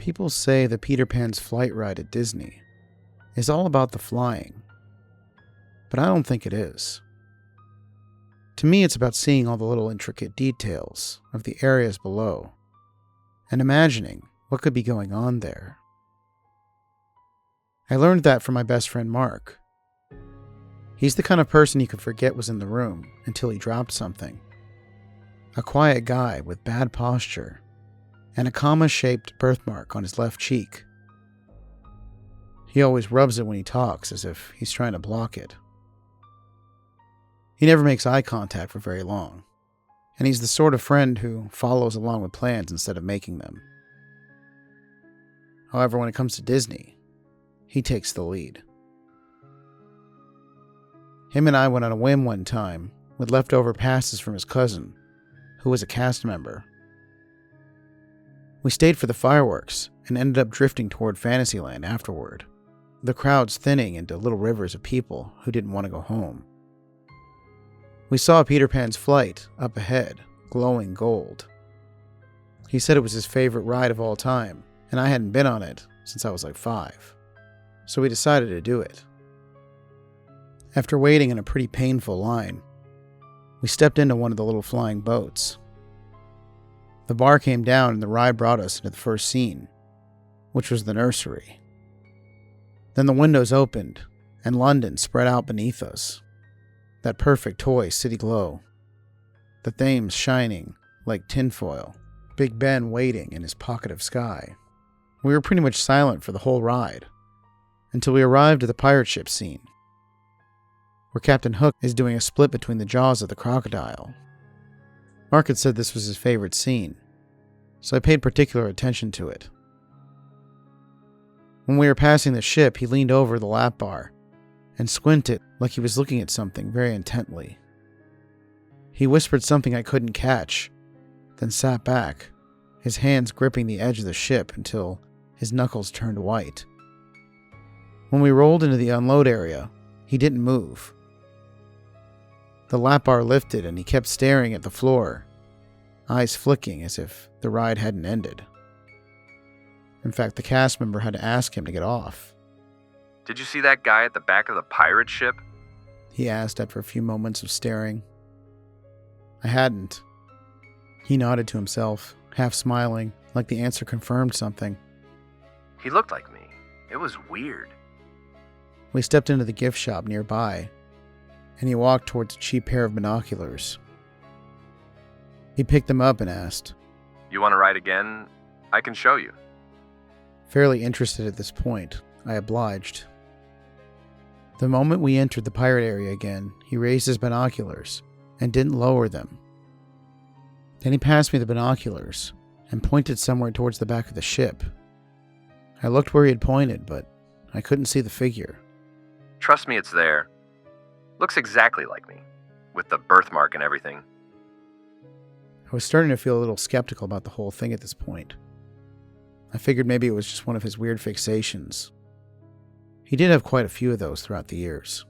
People say the Peter Pan's flight ride at Disney is all about the flying, but I don't think it is. To me, it's about seeing all the little intricate details of the areas below and imagining what could be going on there. I learned that from my best friend Mark. He's the kind of person you could forget was in the room until he dropped something. A quiet guy with bad posture and a comma-shaped birthmark on his left cheek. He always rubs it when he talks as if he's trying to block it. He never makes eye contact for very long, and he's the sort of friend who follows along with plans instead of making them. However, when it comes to Disney, he takes the lead. Him and I went on a whim one time with leftover passes from his cousin, who was a cast member. We stayed for the fireworks and ended up drifting toward Fantasyland afterward, the crowds thinning into little rivers of people who didn't want to go home. We saw Peter Pan's flight up ahead, glowing gold. He said it was his favorite ride of all time, and I hadn't been on it since I was like 5. So we decided to do it. After waiting in a pretty painful line, we stepped into one of the little flying boats. The bar came down and the ride brought us into the first scene, which was the nursery. Then the windows opened and London spread out beneath us. That perfect toy city glow. The Thames shining like tinfoil. Big Ben waiting in his pocket of sky. We were pretty much silent for the whole ride, until we arrived at the pirate ship scene, where Captain Hook is doing a split between the jaws of the crocodile. Mark had said this was his favorite scene, so I paid particular attention to it. When we were passing the ship, he leaned over the lap bar and squinted like he was looking at something very intently. He whispered something I couldn't catch, then sat back, his hands gripping the edge of the ship until his knuckles turned white. When we rolled into the unload area, he didn't move. The lap bar lifted and he kept staring at the floor, eyes flicking as if the ride hadn't ended. In fact, the cast member had to ask him to get off. "Did you see that guy at the back of the pirate ship?" He asked after a few moments of staring. I hadn't. He nodded to himself, half smiling, like the answer confirmed something. "He looked like me. It was weird." We stepped into the gift shop nearby, and he walked towards a cheap pair of binoculars. He picked them up and asked, "You want to ride again? I can show you." Fairly interested at this point, I obliged. The moment we entered the pirate area again, he raised his binoculars and didn't lower them. Then he passed me the binoculars and pointed somewhere towards the back of the ship. I looked where he had pointed, but I couldn't see the figure. "Trust me, it's there. Looks exactly like me, with the birthmark and everything." I was starting to feel a little skeptical about the whole thing at this point. I figured maybe it was just one of his weird fixations. He did have quite a few of those throughout the years.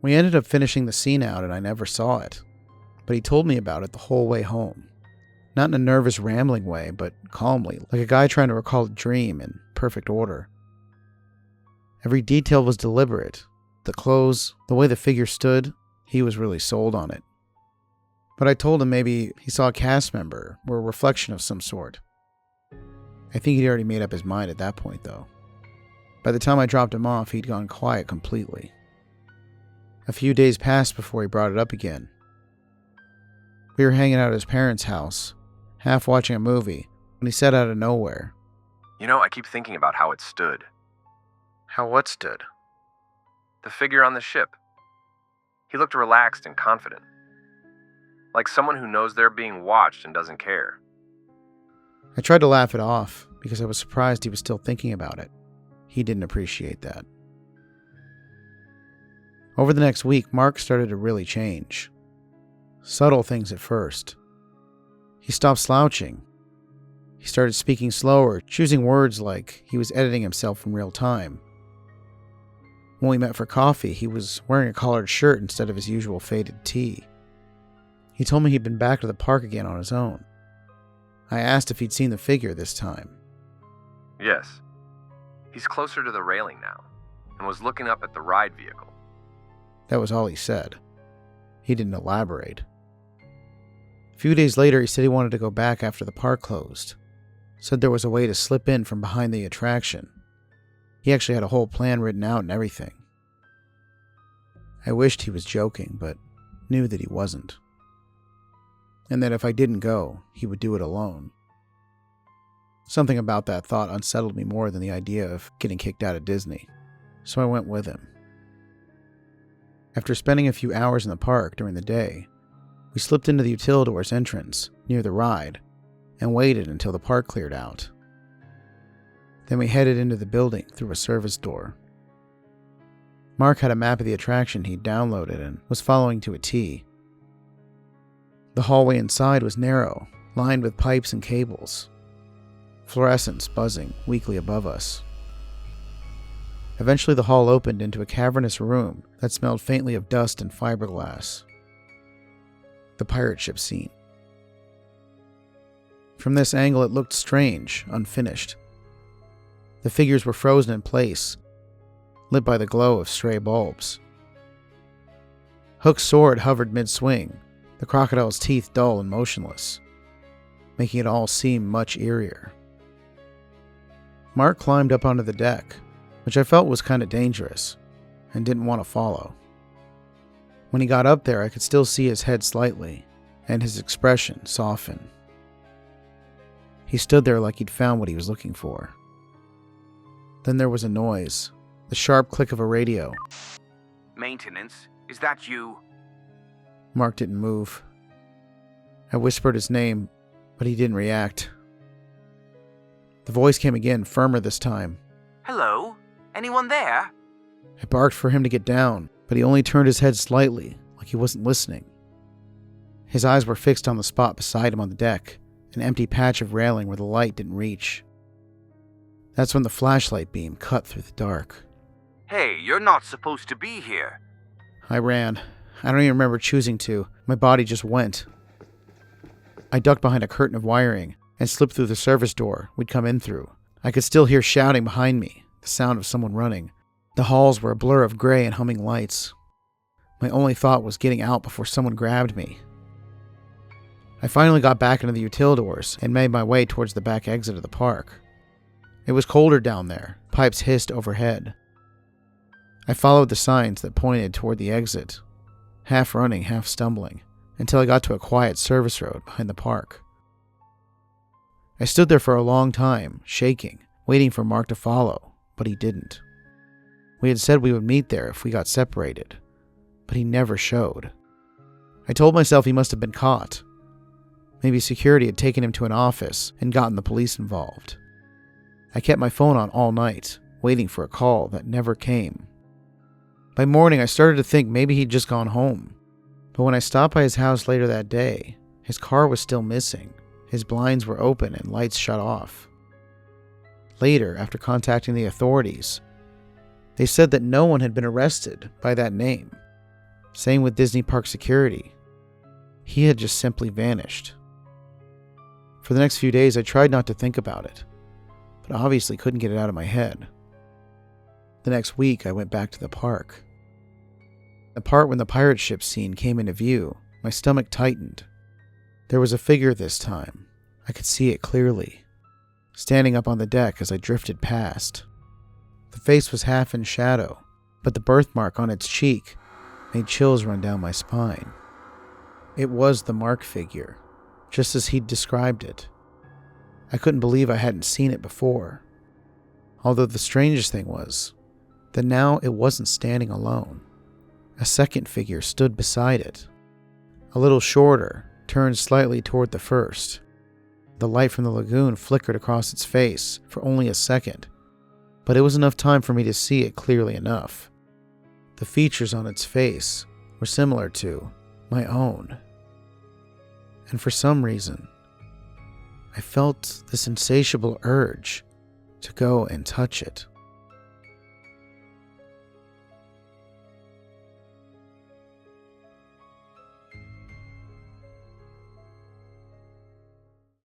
We ended up finishing the scene out and I never saw it, but he told me about it the whole way home. Not in a nervous, rambling way, but calmly, like a guy trying to recall a dream in perfect order. Every detail was deliberate. The clothes, the way the figure stood, he was really sold on it. But I told him maybe he saw a cast member or a reflection of some sort. I think he'd already made up his mind at that point, though. By the time I dropped him off, he'd gone quiet completely. A few days passed before he brought it up again. We were hanging out at his parents' house, half watching a movie, when he said out of nowhere, "You know, I keep thinking about how it stood. "How what stood?" The figure on the ship. He looked relaxed and confident. Like someone who knows they're being watched and doesn't care." I tried to laugh it off because I was surprised he was still thinking about it. He didn't appreciate that. Over the next week, Mark started to really change. Subtle things at first. He stopped slouching. He started speaking slower, choosing words like he was editing himself in real time. When we met for coffee, he was wearing a collared shirt instead of his usual faded tee. He told me he'd been back to the park again on his own. I asked if he'd seen the figure this time. Yes. He's closer to the railing now, and was looking up at the ride vehicle. That was all he said. He didn't elaborate. A few days later, he said he wanted to go back after the park closed. Said there was a way to slip in from behind the attraction. He actually had a whole plan written out and everything. I wished he was joking, but knew that he wasn't. And that if I didn't go, he would do it alone. Something about that thought unsettled me more than the idea of getting kicked out of Disney, so I went with him. After spending a few hours in the park during the day, we slipped into the Utilidor's entrance, near the ride, and waited until the park cleared out. Then we headed into the building through a service door. Mark had a map of the attraction he'd downloaded and was following to a T. The hallway inside was narrow, lined with pipes and cables. Fluorescents buzzing weakly above us. Eventually the hall opened into a cavernous room that smelled faintly of dust and fiberglass. The pirate ship scene. From this angle it looked strange, unfinished. The figures were frozen in place, lit by the glow of stray bulbs. Hook's sword hovered mid-swing, the crocodile's teeth dull and motionless, making it all seem much eerier. Mark climbed up onto the deck, which I felt was kind of dangerous, and didn't want to follow. When he got up there, I could still see his head slightly, and his expression soften. He stood there like he'd found what he was looking for. Then there was a noise, the sharp click of a radio. Maintenance, is that you? Mark didn't move. I whispered his name, but he didn't react. The voice came again, firmer this time. Hello? Anyone there? I barked for him to get down, but he only turned his head slightly, like he wasn't listening. His eyes were fixed on the spot beside him on the deck, an empty patch of railing where the light didn't reach. That's when the flashlight beam cut through the dark. Hey, you're not supposed to be here. I ran. I don't even remember choosing to. My body just went. I ducked behind a curtain of wiring and slipped through the service door we'd come in through. I could still hear shouting behind me, the sound of someone running. The halls were a blur of gray and humming lights. My only thought was getting out before someone grabbed me. I finally got back into the Utilidors and made my way towards the back exit of the park. It was colder down there. Pipes hissed overhead. I followed the signs that pointed toward the exit, half running, half stumbling, until I got to a quiet service road behind the park. I stood there for a long time, shaking, waiting for Mark to follow, but he didn't. We had said we would meet there if we got separated, but he never showed. I told myself he must have been caught. Maybe security had taken him to an office and gotten the police involved. I kept my phone on all night, waiting for a call that never came. By morning, I started to think maybe he'd just gone home. But when I stopped by his house later that day, his car was still missing. His blinds were open and lights shut off. Later, after contacting the authorities, they said that no one had been arrested by that name. Same with Disney Park security. He had just simply vanished. For the next few days, I tried not to think about it, but obviously couldn't get it out of my head. The next week, I went back to the park. The part when the pirate ship scene came into view, my stomach tightened. There was a figure this time. I could see it clearly, standing up on the deck as I drifted past. The face was half in shadow, but the birthmark on its cheek made chills run down my spine. It was the Mark figure, just as he'd described it. I couldn't believe I hadn't seen it before. Although the strangest thing was that now it wasn't standing alone. A second figure stood beside it, a little shorter, turned slightly toward the first. The light from the lagoon flickered across its face for only a second, but it was enough time for me to see it clearly enough. The features on its face were similar to my own. And for some reason, I felt this insatiable urge to go and touch it.